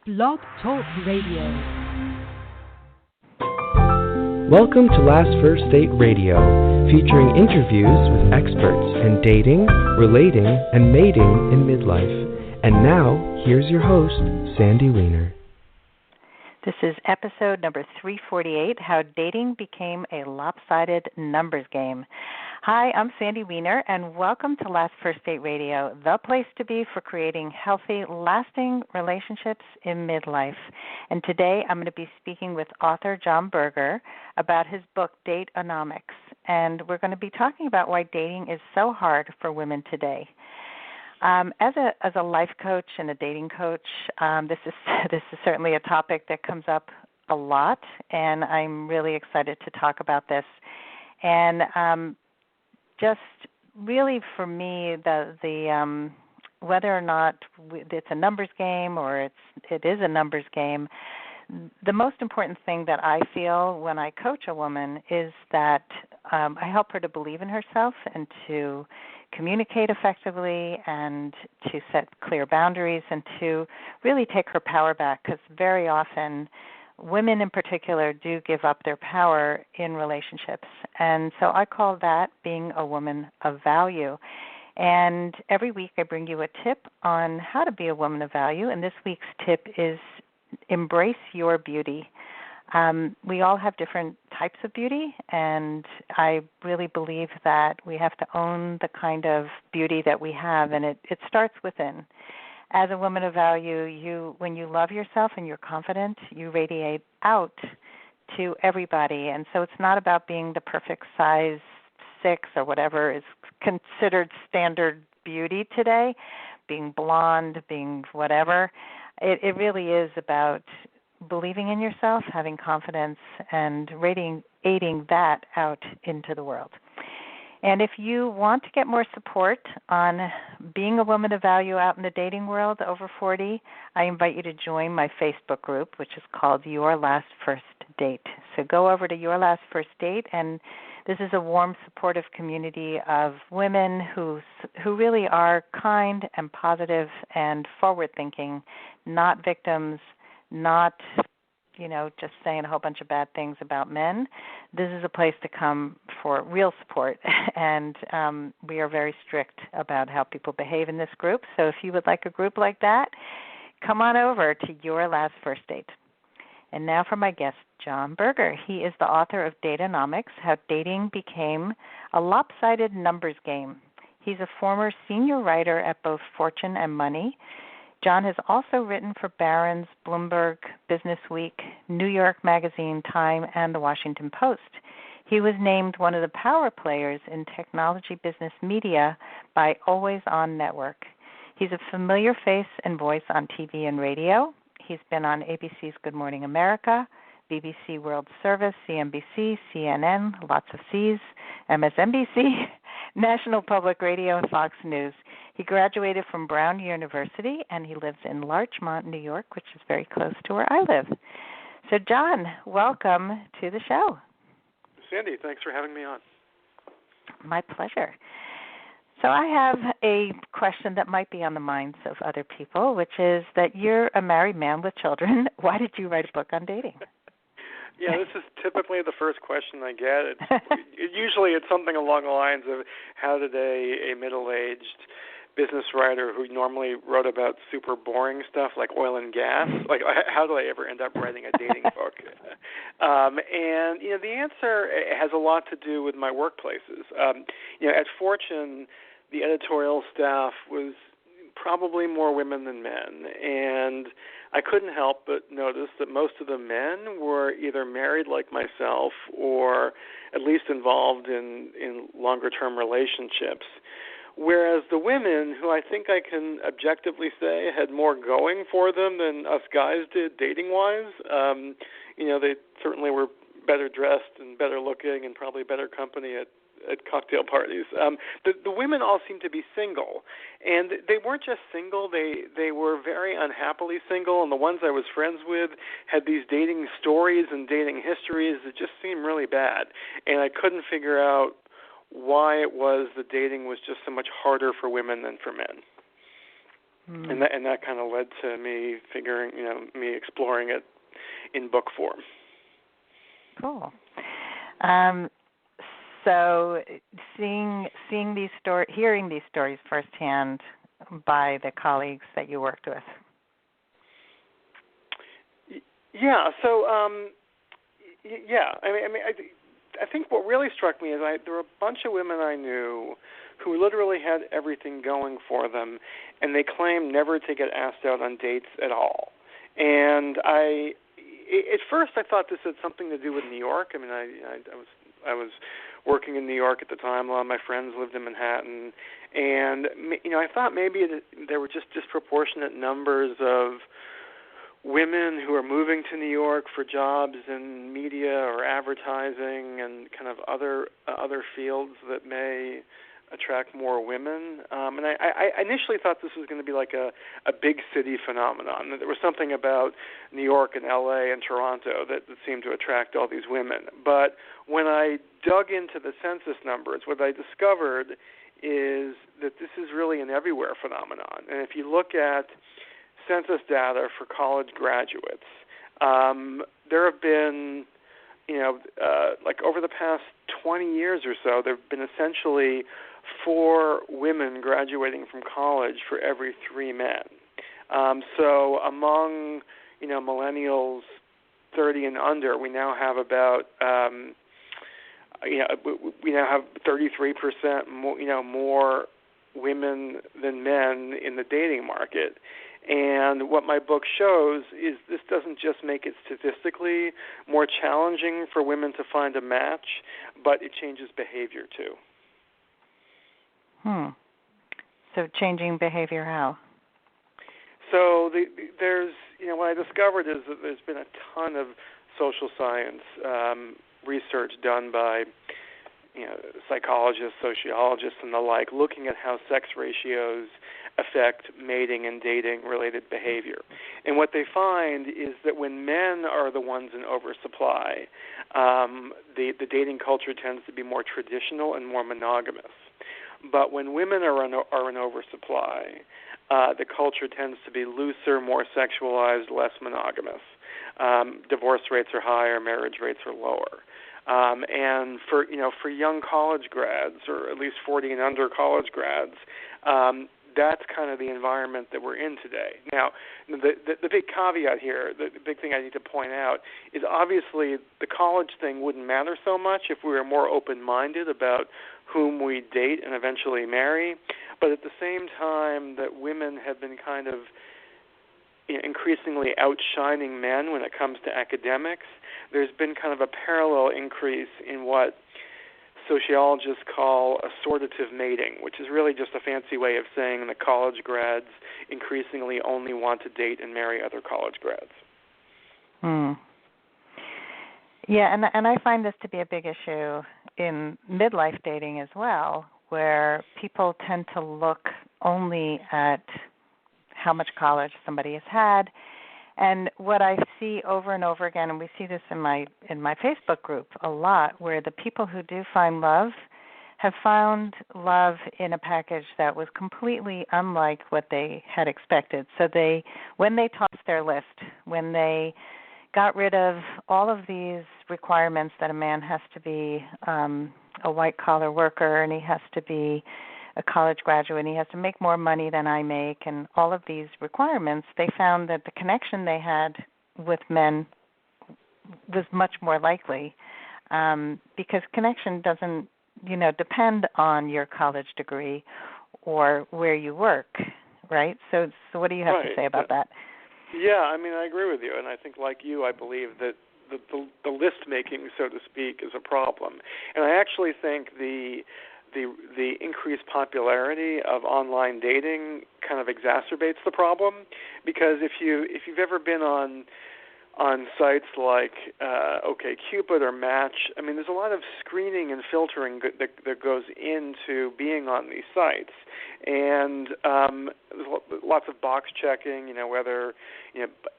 Blog Talk Radio. Welcome to Last First Date Radio, featuring interviews with experts in dating, relating, and mating in midlife. And now, here's your host, Sandy Weiner. This is episode number 348, How Dating Became a Lopsided Numbers Game. Hi, I'm Sandy Weiner, and welcome to Last First Date Radio, the place to be for creating healthy, lasting relationships in midlife. And today I'm going to be speaking with author Jon Birger about his book, DATE-ONOMICS. And we're going to be talking about why dating is so hard for women today. As a life coach and a dating coach, this is certainly a topic that comes up a lot, and I'm really excited to talk about this. And just really for me, the whether or not it's a numbers game or it is a numbers game, the most important thing that I feel when I coach a woman is that I help her to believe in herself and to communicate effectively and to set clear boundaries and to really take her power back, because very often women in particular do give up their power in relationships. And so I call that being a woman of value. And every week I bring you a tip on how to be a woman of value, and this week's tip is embrace your beauty. We all have different types of beauty, and I really believe that we have to own the kind of beauty that we have, and it starts within. As a woman of value, when you love yourself and you're confident, you radiate out to everybody. And so it's not about being the perfect size 6 or whatever is considered standard beauty today, being blonde, being whatever. It really is about believing in yourself, having confidence, and radiating that out into the world. And if you want to get more support on being a woman of value out in the dating world over 40, I invite you to join my Facebook group, which is called Your Last First Date. So go over to Your Last First Date, and this is a warm, supportive community of women who really are kind and positive and forward-thinking, not victims, not, just saying a whole bunch of bad things about men. This is a place to come for real support, and we are very strict about how people behave in this group. So if you would like a group like that, come on over to Your Last First Date. And now for my guest, Jon Birger. He is the author of DATE-ONOMICS, How Dating Became a Lopsided Numbers Game. He's a former senior writer at both Fortune and Money. Jon has also written for Barron's, Bloomberg BusinessWeek, New York Magazine, Time, and The Washington Post. He was named one of the power players in technology business media by AlwaysOn Network. He's a familiar face and voice on TV and radio. He's been on ABC's Good Morning America, BBC World Service, CNBC, CNN, lots of C's, MSNBC, National Public Radio, and Fox News. He graduated from Brown University, and he lives in Larchmont, New York, which is very close to where I live. So, Jon, welcome to the show. Sandy, thanks for having me on. My pleasure. So I have a question that might be on the minds of other people, which is that you're a married man with children. Why did you write a book on dating? Yeah, this is typically the first question I get. Usually it's something along the lines of how did a middle-aged business writer who normally wrote about super boring stuff like oil and gas, like how do I ever end up writing a dating book? And the answer has a lot to do with my workplaces. At Fortune, the editorial staff was probably more women than men, and I couldn't help but notice that most of the men were either married like myself or at least involved in longer-term relationships, whereas the women, who I think I can objectively say had more going for them than us guys did dating-wise, they certainly were better dressed and better looking and probably better company at cocktail parties. The women all seemed to be single, and they weren't just single, they were very unhappily single, and the ones I was friends with had these dating stories and dating histories that just seemed really bad, and I couldn't figure out why it was that dating was just so much harder for women than for men. And that kind of led to me me exploring it in book form. Cool. So hearing these stories firsthand by the colleagues that you worked with. Yeah. So I think what really struck me is there were a bunch of women I knew who literally had everything going for them, and they claimed never to get asked out on dates at all. And at first I thought this had something to do with New York. I mean, I was working in New York at the time. A lot of my friends lived in Manhattan, and I thought maybe there were just disproportionate numbers of women who are moving to New York for jobs in media or advertising and kind of other fields that may attract more women. And I initially thought this was going to be like a big city phenomenon, that there was something about New York and LA and Toronto that seemed to attract all these women. But when I dug into the census numbers, what I discovered is that this is really an everywhere phenomenon. And if you look at census data for college graduates, there have been, like over the past 20 years or so, there have been essentially 4 women graduating from college for every 3 men. So among, millennials 30 and under, we now have about, we now have 33% more, more women than men in the dating market. And what my book shows is this doesn't just make it statistically more challenging for women to find a match, but it changes behavior too. So changing behavior how? So there's, what I discovered is that there's been a ton of social science research done by psychologists, sociologists, and the like, looking at how sex ratios affect mating and dating-related behavior. And what they find is that when men are the ones in oversupply, the dating culture tends to be more traditional and more monogamous. But when women are in oversupply, the culture tends to be looser, more sexualized, less monogamous. Divorce rates are higher, marriage rates are lower. And for young college grads, or at least 40 and under college grads, that's kind of the environment that we're in today. Now, the big caveat here, the big thing I need to point out, is obviously the college thing wouldn't matter so much if we were more open-minded about whom we date and eventually marry. But at the same time that women have been kind of increasingly outshining men when it comes to academics, there's been kind of a parallel increase in what sociologists call assortative mating, which is really just a fancy way of saying that college grads increasingly only want to date and marry other college grads. Yeah, and I find this to be a big issue in midlife dating as well, where people tend to look only at how much college somebody has had. And what I see over and over again, and we see this in my Facebook group a lot, where the people who do find love have found love in a package that was completely unlike what they had expected. So when they tossed their list, when they got rid of all of these requirements that a man has to be a white-collar worker, and he has to be a college graduate, and he has to make more money than I make, and all of these requirements, they found that the connection they had with men was much more likely, because connection doesn't, depend on your college degree or where you work, right? So what do you have to say about that? Yeah, I agree with you, and I think, like you, I believe that the list making, so to speak, is a problem, and I actually think the increased popularity of online dating kind of exacerbates the problem, because if you've ever been on sites like OkCupid or Match, there's a lot of screening and filtering that goes into being on these sites, and there's lots of box checking, whether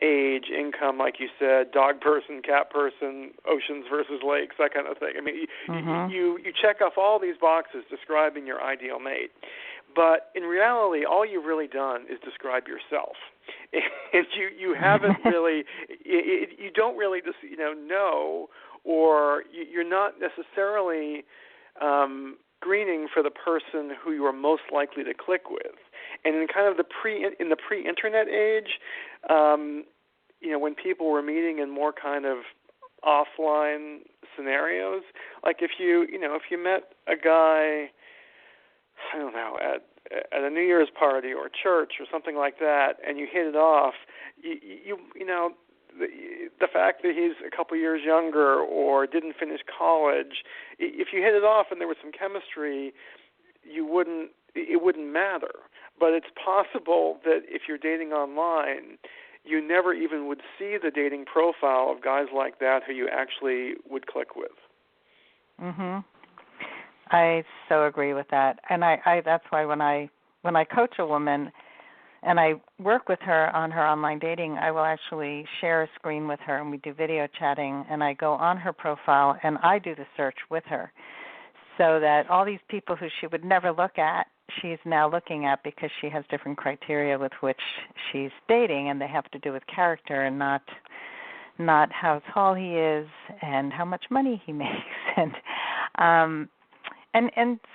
age, income, like you said, dog person, cat person, oceans versus lakes, that kind of thing. You check off all these boxes describing your ideal mate. But in reality, all you've really done is describe yourself, and you haven't really, you don't really just know, or you're not necessarily screening for the person who you are most likely to click with. And in kind of the pre-internet age, when people were meeting in more kind of offline scenarios, like if you met a guy, I don't know, at a New Year's party or church or something like that, and you hit it off, the fact that he's a couple years younger or didn't finish college, if you hit it off and there was some chemistry, it wouldn't matter. But it's possible that if you're dating online, you never even would see the dating profile of guys like that who you actually would click with. Mhm. I so agree with that. And I that's why when I coach a woman and I work with her on her online dating, I will actually share a screen with her and we do video chatting, and I go on her profile and I do the search with her, so that all these people who she would never look at, she's now looking at, because she has different criteria with which she's dating, and they have to do with character and not how tall he is and how much money he makes. And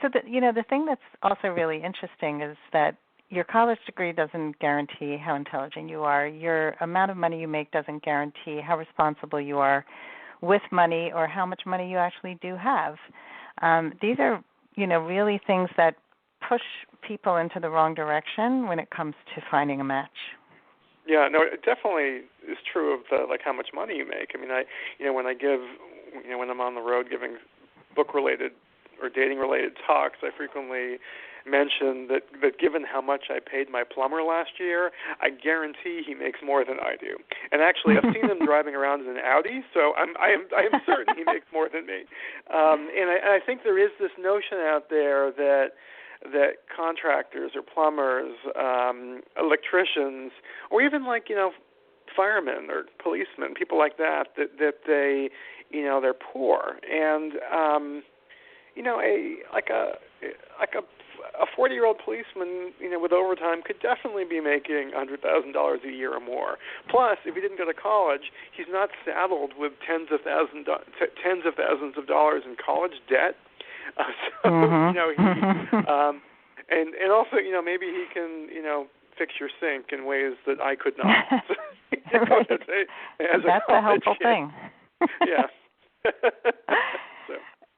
so that, the thing that's also really interesting is that your college degree doesn't guarantee how intelligent you are. Your amount of money you make doesn't guarantee how responsible you are with money or how much money you actually do have. These are, really things that push people into the wrong direction when it comes to finding a match. Yeah, no, it definitely is true of how much money you make. I mean, when I'm on the road giving book-related or dating-related talks, I frequently mention that given how much I paid my plumber last year, I guarantee he makes more than I do. And actually, I've seen him driving around in an Audi, so I am certain he makes more than me. And I think there is this notion out there that contractors or plumbers, electricians, or even firemen or policemen, people like that they they're poor, and a 40-year-old policeman, with overtime could definitely be making $100,000 a year or more. Plus, if he didn't go to college, he's not saddled with tens of thousands of dollars in college debt. And also, maybe he can, fix your sink in ways that I could not. That's a helpful thing. Yeah.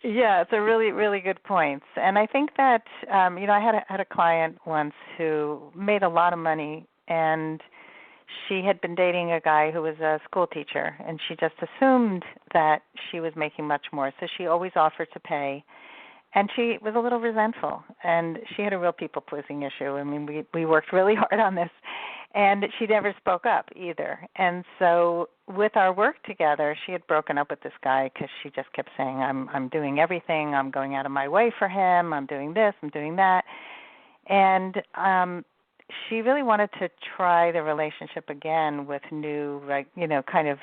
Yeah, it's a really, really good point. And I think that, I had a client once who made a lot of money, and she had been dating a guy who was a school teacher, and she just assumed that she was making much more. So she always offered to pay. And she was a little resentful, and she had a real people-pleasing issue. I mean, we worked really hard on this, and she never spoke up either. And so with our work together, she had broken up with this guy because she just kept saying, I'm doing everything. I'm going out of my way for him. I'm doing this. I'm doing that. And she really wanted to try the relationship again with new, kind of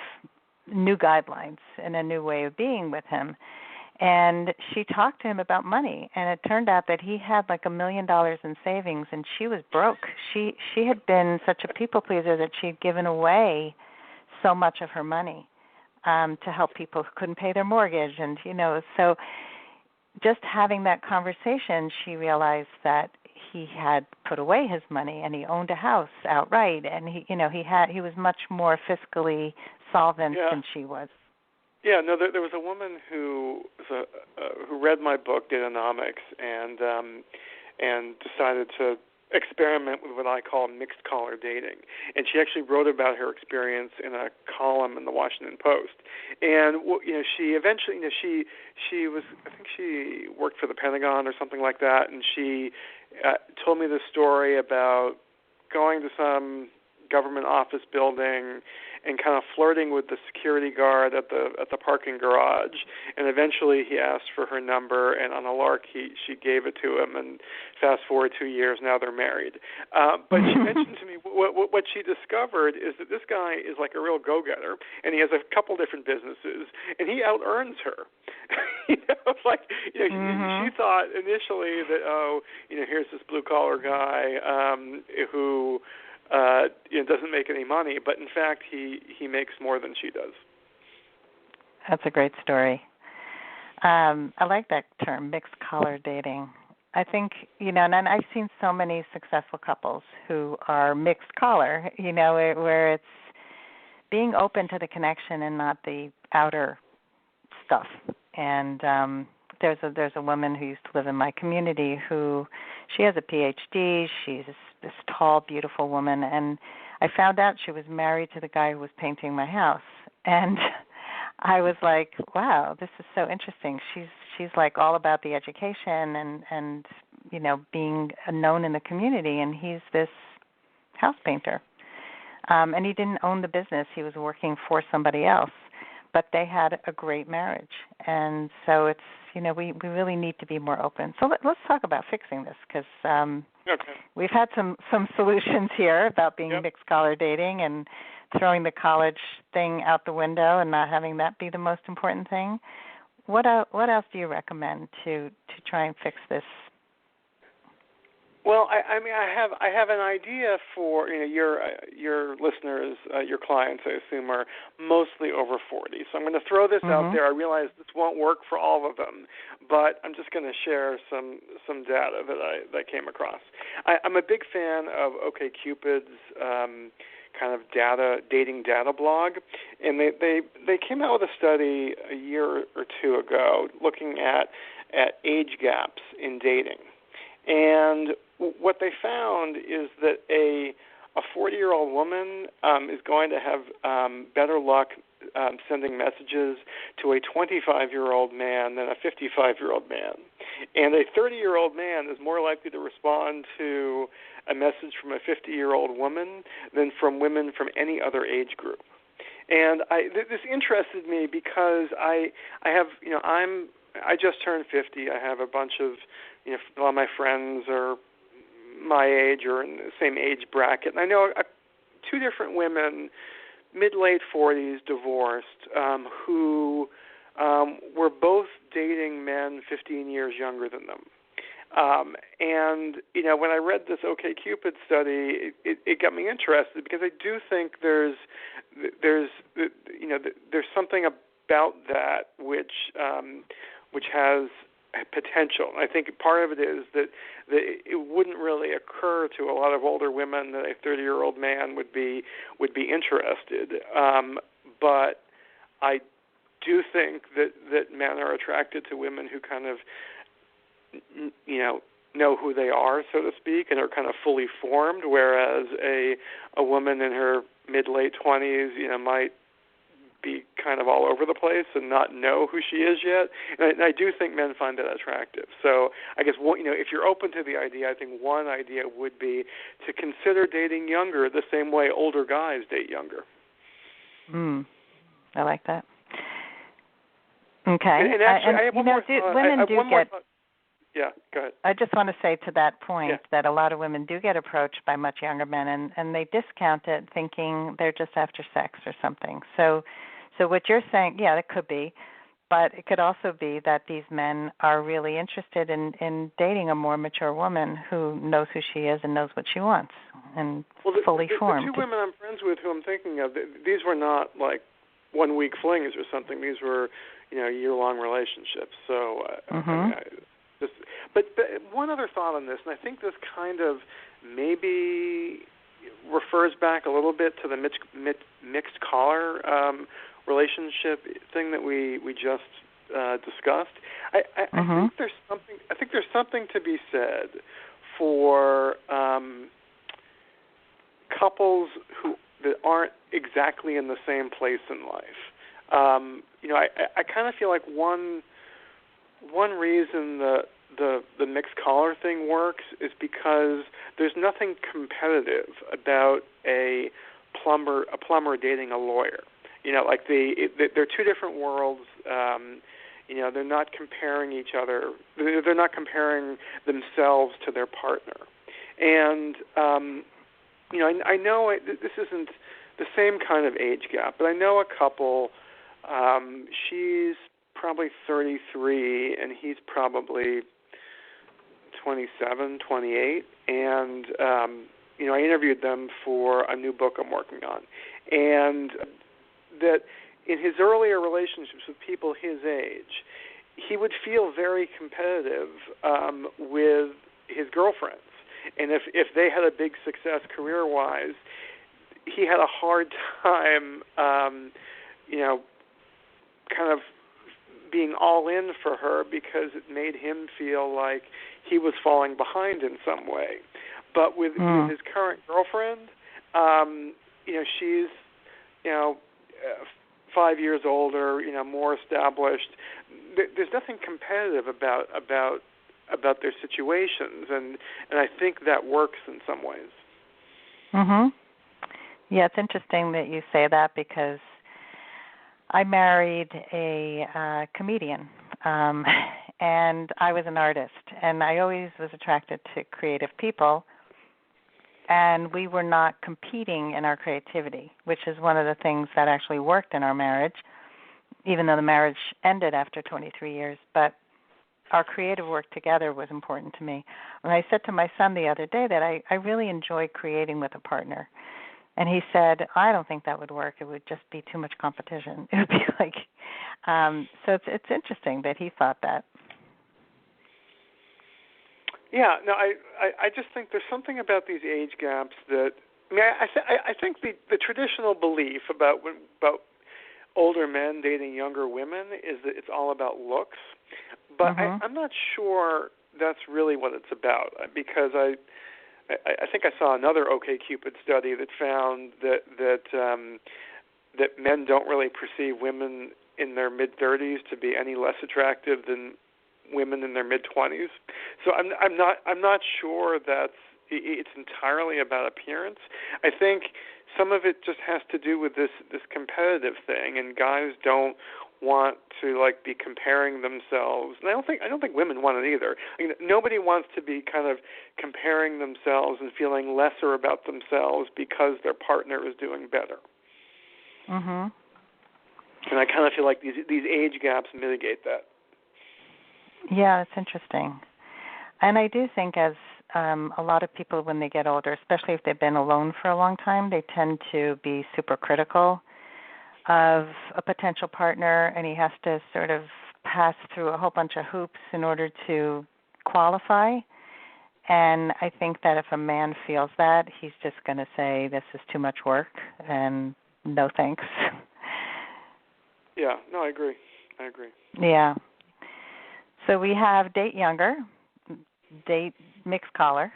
new guidelines and a new way of being with him. And she talked to him about money, and it turned out that he had $1 million in savings, and she was broke. She had been such a people pleaser that she had given away so much of her money to help people who couldn't pay their mortgage. And so just having that conversation, she realized that he had put away his money, and he owned a house outright, and he was much more fiscally solvent than she was. Yeah, no, there was a woman who read my book DATE-ONOMICS and decided to experiment with what I call mixed collar dating, and she actually wrote about her experience in a column in the Washington Post. And she eventually, she was, I think she worked for the Pentagon or something like that, and she told me the story about going to some government office building and kind of flirting with the security guard at the parking garage. And eventually he asked for her number, and on a lark she gave it to him. And fast forward 2 years, now they're married. But she mentioned to me what she discovered is that this guy is like a real go-getter, and he has a couple different businesses, and he out-earns her. It's like, she thought initially that, here's this blue-collar guy who doesn't make any money, but in fact he makes more than she does. That's a great story. I like that term, mixed collar dating. I think, and I've seen so many successful couples who are mixed collar, where it's being open to the connection and not the outer stuff. And there's a woman who used to live in my community who, she has a PhD. She's this tall, beautiful woman, and I found out she was married to the guy who was painting my house. And I was like, wow, this is so interesting. She's like all about the education and being known in the community, and he's this house painter. And he didn't own the business. He was working for somebody else. But they had a great marriage. And so it's, we really need to be more open. So let's talk about fixing this, because we've had some solutions here about being mixed collar dating and throwing the college thing out the window and not having that be the most important thing. What else do you recommend to try and fix this? Well, I have an idea for your listeners, your clients, I assume, are mostly over 40. So I'm going to throw this out there. I realize this won't work for all of them, but I'm just going to share some data that I came across. I'm a big fan of OkCupid's kind of dating data blog, and they came out with a study a year or two ago looking at age gaps in dating. And what they found is that a 40-year-old woman is going to have better luck sending messages to a 25-year-old man than a 55-year-old man. And a 30-year-old man is more likely to respond to a message from a 50-year-old woman than from women from any other age group. And this interested me because I have, I just turned 50. I have a bunch of, a lot of my friends are my age or in the same age bracket. And I know two different women, mid-late 40s, divorced, who were both dating men 15 years younger than them. And, when I read this OkCupid study, it got me interested because I do think there's something about that which has potential. I think part of it is that it wouldn't really occur to a lot of older women that a 30-year-old man would be interested. But I do think that men are attracted to women who kind of know who they are, so to speak, and are kind of fully formed, whereas a woman in her mid-late 20s, might be kind of all over the place and not know who she is yet. And I do think men find that attractive. So I guess, if you're open to the idea, I think one idea would be to consider dating younger the same way older guys date younger. I like that. Okay. And actually, I have one more thought. Women do get... Yeah, go ahead. I just want to say to that point that a lot of women do get approached by much younger men, and they discount it thinking they're just after sex or something. So what you're saying, it could be, but it could also be that these men are really interested in dating a more mature woman who knows who she is and knows what she wants and fully formed. The two women I'm friends with who I'm thinking of, these were not like 1 week flings or something. These were, year-long relationships. So But one other thought on this, and I think this kind of maybe refers back a little bit to the mixed collar relationship thing that we just discussed. I think there's something to be said for couples that aren't exactly in the same place in life. I kind of feel like one reason the mixed collar thing works is because there's nothing competitive about a plumber dating a lawyer. Like they're two different worlds. They're not comparing each other. They're not comparing themselves to their partner. And I know this isn't the same kind of age gap, but I know a couple. She's probably 33, and he's probably 27, 28, and I interviewed them for a new book I'm working on, and that in his earlier relationships with people his age, he would feel very competitive with his girlfriends, and if they had a big success career-wise, he had a hard time, kind of being all in for her because it made him feel like he was falling behind in some way. But with his current girlfriend, she's 5 years older, more established. There's nothing competitive about their situations, and I think that works in some ways. Mhm. Yeah, it's interesting that you say that because I married a comedian, and I was an artist, and I always was attracted to creative people, and we were not competing in our creativity, which is one of the things that actually worked in our marriage, even though the marriage ended after 23 years, but our creative work together was important to me. And I said to my son the other day that I really enjoy creating with a partner. And he said, I don't think that would work. It would just be too much competition. It would be like, so it's interesting that he thought that. Yeah, no, I just think there's something about these age gaps that, I think the traditional belief about older men dating younger women is that it's all about looks, but I'm not sure that's really what it's about, because I think I saw another OkCupid study that found that men don't really perceive women in their mid-30s to be any less attractive than women in their mid-20s. So I'm not sure that it's entirely about appearance. I think some of it just has to do with this competitive thing, and guys don't want to be comparing themselves. And I don't think women want it either. Nobody wants to be kind of comparing themselves and feeling lesser about themselves because their partner is doing better. Mhm. And I kind of feel like these age gaps mitigate that. Yeah, it's interesting. And I do think as a lot of people when they get older, especially if they've been alone for a long time, they tend to be super critical of a potential partner, and he has to sort of pass through a whole bunch of hoops in order to qualify. And I think that if a man feels that, he's just going to say, this is too much work, and no thanks. Yeah, no, I agree. Yeah. So we have date younger, date mixed collar.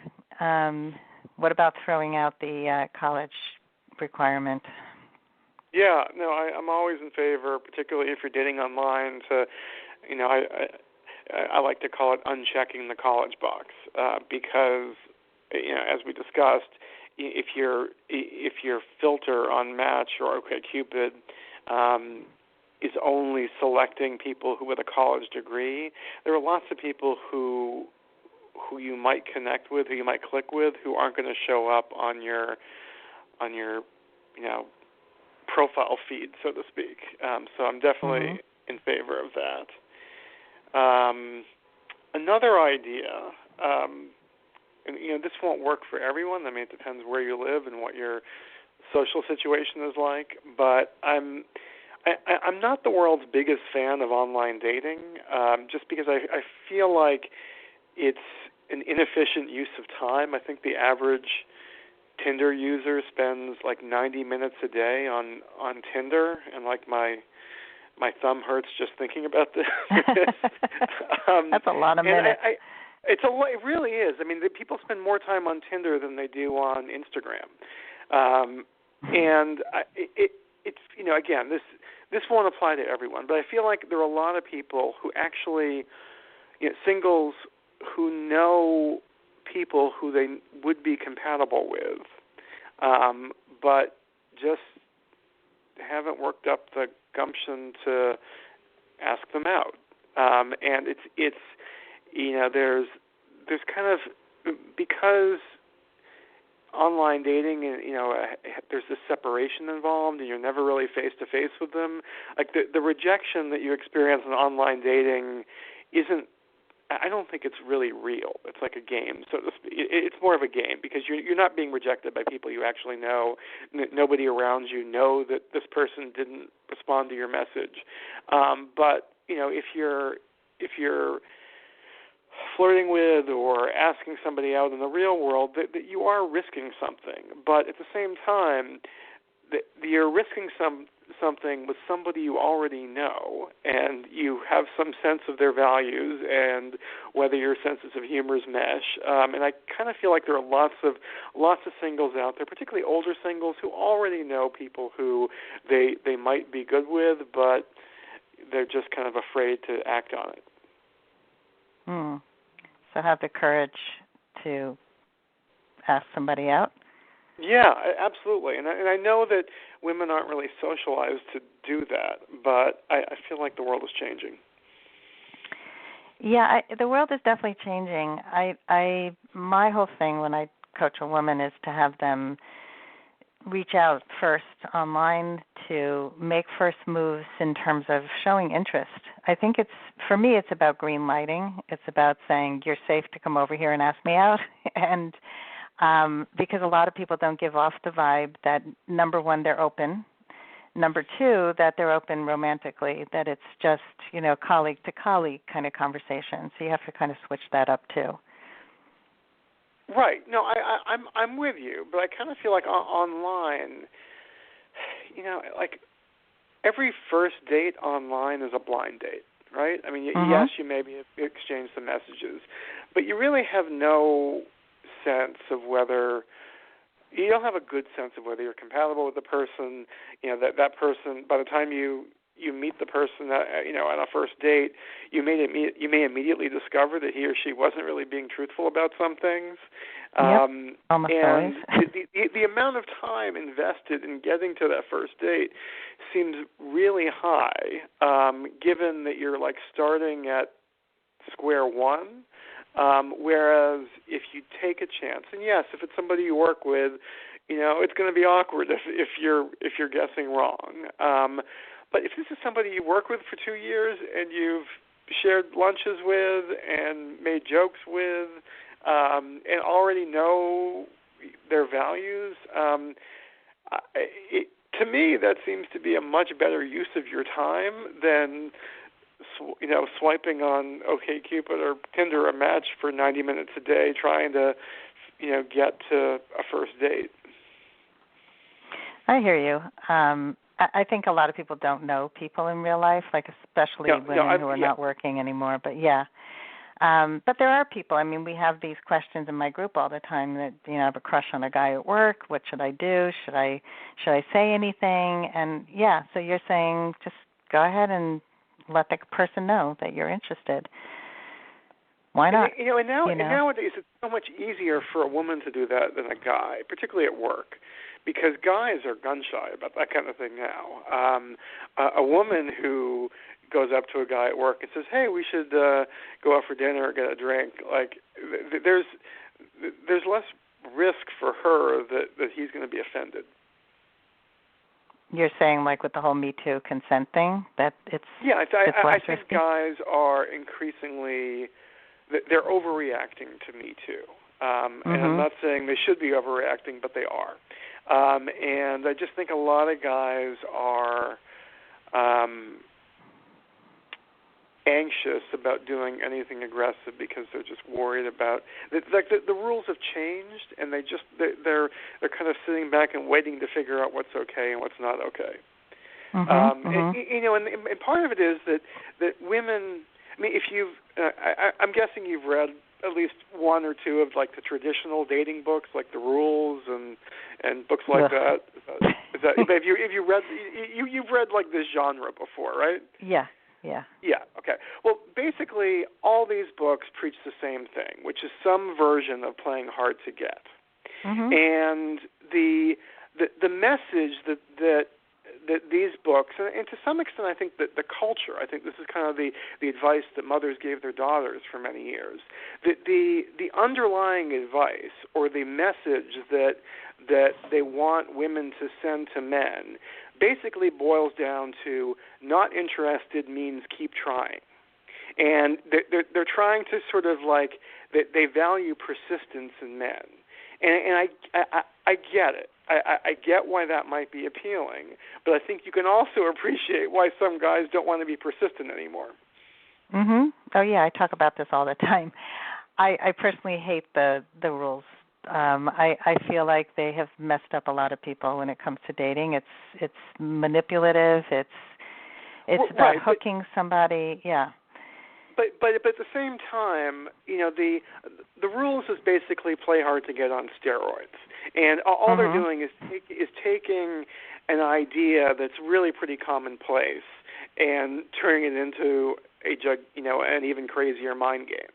What about throwing out the college requirement? Yeah, no, I'm always in favor, particularly if you're dating online, to, I like to call it unchecking the college box, because, as we discussed, if your filter on Match or OkCupid is only selecting people who with a college degree, there are lots of people who you might connect with, who you might click with, who aren't going to show up on your profile feed, so to speak. So I'm definitely in favor of that. Another idea, and this won't work for everyone. I mean, it depends where you live and what your social situation is like. But I'm not the world's biggest fan of online dating, just because I feel like it's an inefficient use of time. I think the average Tinder user spends 90 minutes a day on Tinder, and my thumb hurts just thinking about this. That's a lot of minutes. It really is. I mean, people spend more time on Tinder than they do on Instagram, and it's again, this won't apply to everyone, but I feel like there are a lot of people who actually, singles who know people who they would be compatible with, but just haven't worked up the gumption to ask them out. And it's there's kind of, because online dating, and there's this separation involved, and you're never really face to face with them. Like the rejection that you experience in online dating isn't. I don't think it's really real. It's like a game, so to speak. It's more of a game, because you're not being rejected by people you actually know. Nobody around you know that this person didn't respond to your message. But if you're flirting with or asking somebody out in the real world, that you are risking something. But at the same time, that you're risking something with somebody you already know, and you have some sense of their values and whether your senses of humor mesh. And I kind of feel like there are lots of singles out there, particularly older singles, who already know people who they might be good with, but they're just kind of afraid to act on it. So have the courage to ask somebody out? Yeah, absolutely. And I know that women aren't really socialized to do that, but I feel like the world is changing. Yeah, the world is definitely changing. My whole thing when I coach a woman is to have them reach out first online to make first moves in terms of showing interest. I think for me, it's about green lighting. It's about saying, you're safe to come over here and ask me out. And because a lot of people don't give off the vibe that, number one, they're open. Number two, that they're open romantically, that it's just, colleague to colleague kind of conversation. So you have to kind of switch that up too. Right. No, I'm with you, but I kind of feel like online, like every first date online is a blind date, right? I mean, yes, you maybe exchange some messages, but you really have no sense of whether you don't have a good sense of whether you're compatible with the person. That person, by the time you meet the person on a first date, you may immediately discover that he or she wasn't really being truthful about some things. Almost always. the amount of time invested in getting to that first date seems really high, given that you're like starting at square one. Whereas if you take a chance, and yes, if it's somebody you work with, it's going to be awkward if you're guessing wrong. But if this is somebody you work with for 2 years and you've shared lunches with and made jokes with, and already know their values, to me that seems to be a much better use of your time than swiping on OkCupid or Tinder a match for 90 minutes a day trying to get to a first date. I hear you. I think a lot of people don't know people in real life, like especially women who are not working anymore. But but there are people. I mean, we have these questions in my group all the time that I have a crush on a guy at work. What should I do? Should I say anything? And so you're saying just go ahead and let the person know that you're interested. Why not? And nowadays it's so much easier for a woman to do that than a guy, particularly at work, because guys are gun shy about that kind of thing now. A woman who goes up to a guy at work and says, "Hey, we should go out for dinner or get a drink," like there's less risk for her that he's going to be offended. You're saying, like with the whole Me Too consent thing, that it's I think guys are increasingly they're overreacting to Me Too, and I'm not saying they should be overreacting, but they are, and I just think a lot of guys are anxious about doing anything aggressive because they're just worried about the rules have changed, and they're kind of sitting back and waiting to figure out what's okay and what's not okay. And part of it is that women. I mean, if I'm guessing you've read at least one or two of like the traditional dating books, like The Rules and books like that. Is that have you read you've read like this genre before, right? Yeah. Okay. Well, basically, all these books preach the same thing, which is some version of playing hard to get. And the message that these books, and to some extent I think that the culture, I think this is kind of the advice that mothers gave their daughters for many years, the underlying advice or the message that they want women to send to men basically boils down to not interested means keep trying. And they're trying to sort of like, they value persistence in men. And I get it. I get why that might be appealing, but I think you can also appreciate why some guys don't want to be persistent anymore. Mhm. Oh yeah, I talk about this all the time. I personally hate the rules. I feel like they have messed up a lot of people when it comes to dating. It's manipulative. It's about hooking somebody. Yeah. But at the same time, the rules is basically play hard to get on steroids, and all they're doing is taking an idea that's really pretty commonplace and turning it into an even crazier mind game.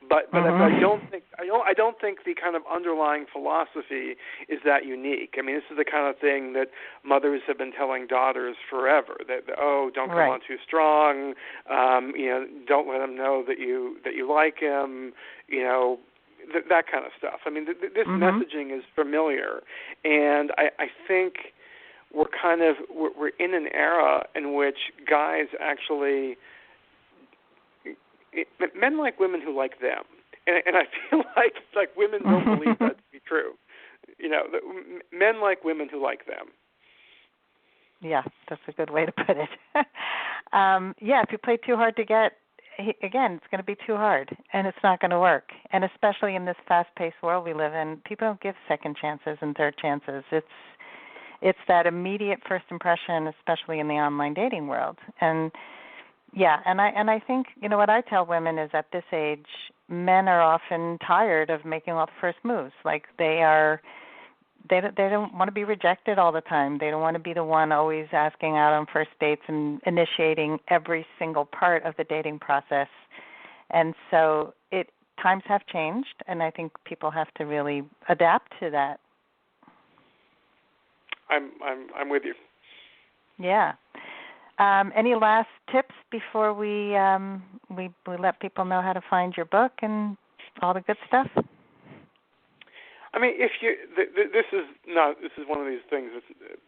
But I don't think the kind of underlying philosophy is that unique. I mean, this is the kind of thing that mothers have been telling daughters forever. That don't come on too strong. Don't let him know that you like him. That kind of stuff. I mean, this messaging is familiar, and I think we're in an era in which guys actually. Men like women who like them, and I feel like women don't believe that to be true. Men like women who like them. Yeah, that's a good way to put it. If you play too hard to get, again, it's going to be too hard, and it's not going to work. And especially in this fast-paced world we live in, people don't give second chances and third chances. It's that immediate first impression, especially in the online dating world. And I think, what I tell women is at this age, men are often tired of making all the first moves. Like they don't want to be rejected all the time. They don't want to be the one always asking out on first dates and initiating every single part of the dating process. And so times have changed, and I think people have to really adapt to that. I'm with you. Yeah. Any last tips before we let people know how to find your book and all the good stuff? I mean, this is one of these things.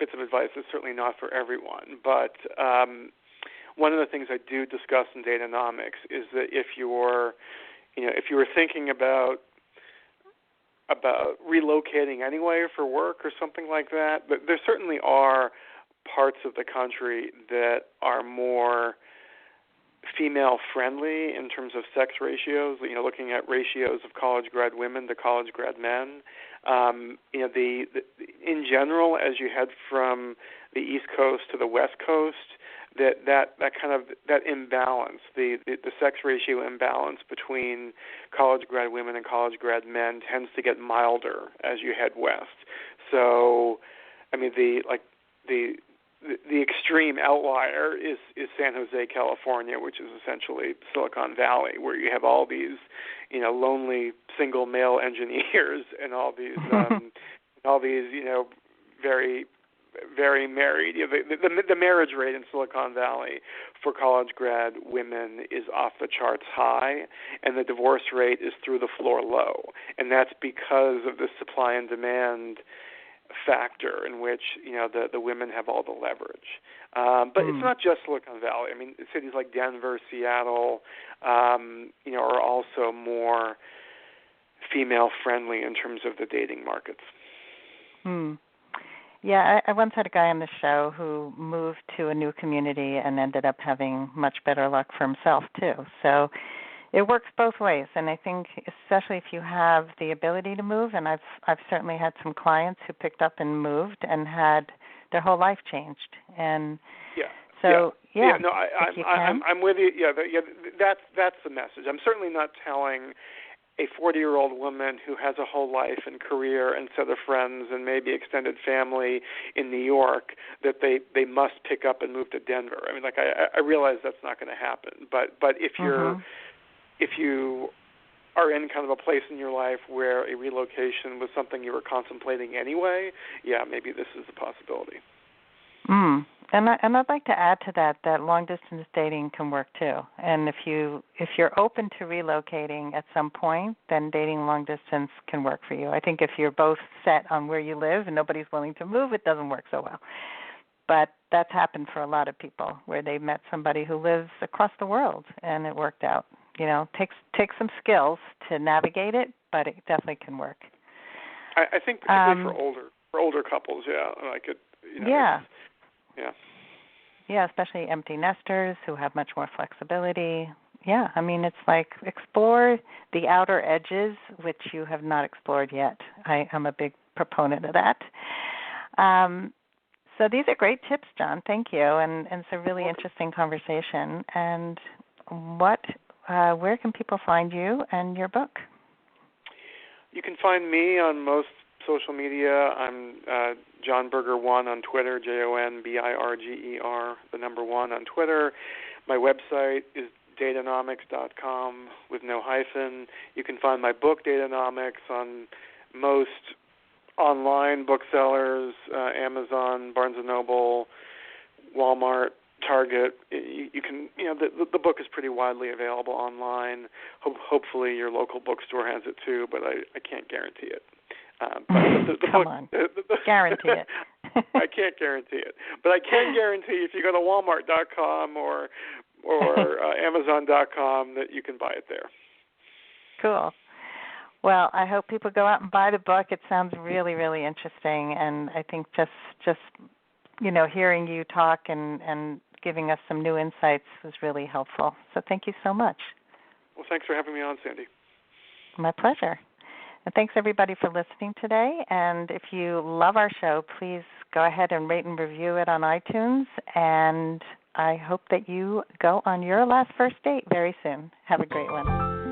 Bits of advice that's certainly not for everyone. But one of the things I do discuss in DATE-ONOMICS is that if you were thinking about relocating anyway for work or something like that, but there certainly are parts of the country that are more female-friendly in terms of sex ratios. Looking at ratios of college grad women to college grad men. In general, as you head from the East Coast to the West Coast, that imbalance, the sex ratio imbalance between college grad women and college grad men tends to get milder as you head west. So, I mean, the extreme outlier is San Jose, California, which is essentially Silicon Valley, where you have all these, lonely single male engineers and all these, very, very married. The marriage rate in Silicon Valley for college grad women is off the charts high, and the divorce rate is through the floor low, and that's because of the supply and demand factor in which the women have all the leverage, but it's not just Silicon Valley. I mean, cities like Denver, Seattle, are also more female friendly in terms of the dating markets. Yeah, I once had a guy on the show who moved to a new community and ended up having much better luck for himself too. So it works both ways, and I think especially if you have the ability to move, and I've certainly had some clients who picked up and moved and had their whole life changed. And I'm with you. That's the message. I'm certainly not telling a 40-year-old woman who has a whole life and career and set of friends and maybe extended family in New York that they must pick up and move to Denver. I mean, I realize that's not going to happen, but if you're if you are in kind of a place in your life where a relocation was something you were contemplating anyway, yeah, maybe this is a possibility. And I'd like to add to that long-distance dating can work too. And if you're open to relocating at some point, then dating long-distance can work for you. I think if you're both set on where you live and nobody's willing to move, it doesn't work so well. But that's happened for a lot of people where they met somebody who lives across the world and it worked out. Takes some skills to navigate it, but it definitely can work. I think particularly for older couples, yeah. Yeah, especially empty nesters who have much more flexibility. Yeah, I mean, it's like explore the outer edges, which you have not explored yet. I'm a big proponent of that. So these are great tips, Jon. Thank you, and it's a really interesting conversation. And where can people find you and your book? You can find me on most social media. I'm Jon Birger 1 on Twitter, JonBirger, the number 1 on Twitter. My website is DATE-ONOMICS.com with no hyphen. You can find my book, DATE-ONOMICS, on most online booksellers, Amazon, Barnes & Noble, Walmart, Target. You can, the book is pretty widely available online. Hopefully your local bookstore has it too, but I can't guarantee it. Come on, guarantee it. I can't guarantee it, but I can guarantee if you go to Walmart.com or Amazon.com that you can buy it there. Cool. Well, I hope people go out and buy the book. It sounds really, really interesting, and I think just hearing you talk and giving us some new insights was really helpful. So thank you so much. Well, thanks for having me on, Sandy. My pleasure. And thanks, everybody, for listening today. And if you love our show, please go ahead and rate and review it on iTunes. And I hope that you go on your last first date very soon. Have a great one.